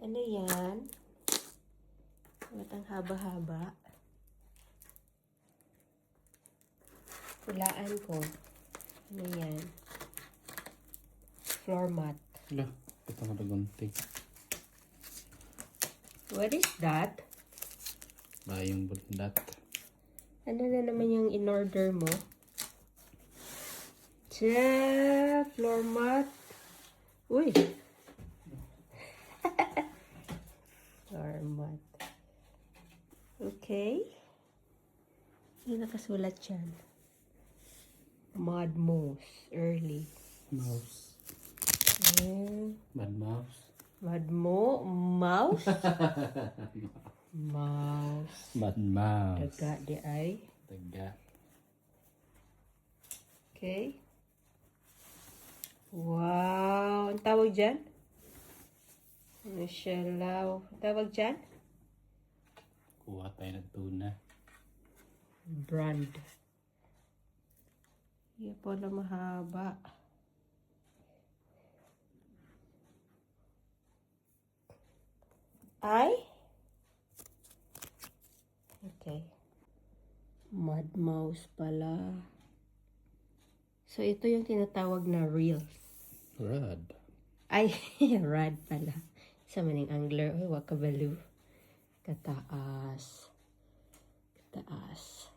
Ano yan? Ba't ang haba-haba? Hulaan ko. Ano yan? Floor mat. Wala, ito nga dagunting. What is that? Bayong bundat. Ano na naman yung in-order mo? Tsa! Floor mat. Uy! Floor mat. Okay. Ano nakasulat dyan? Mud mouse. Early. Mouse. Bad mouse. Mouse? Mouse. Bad mouse. Daga di ay. Daga. Okay. Wow. Ang tawag dyan? Ano siya law? Ang tawag dyan? Kuha tayo ng tuna. Brand. Yan pala mahaba. Ay? Okay. Mud mouse pala. So, ito yung tinatawag na reels. Rod. Ay, rad pala. Sa maning angler. Uy, wakabalo. Kataas. Kataas.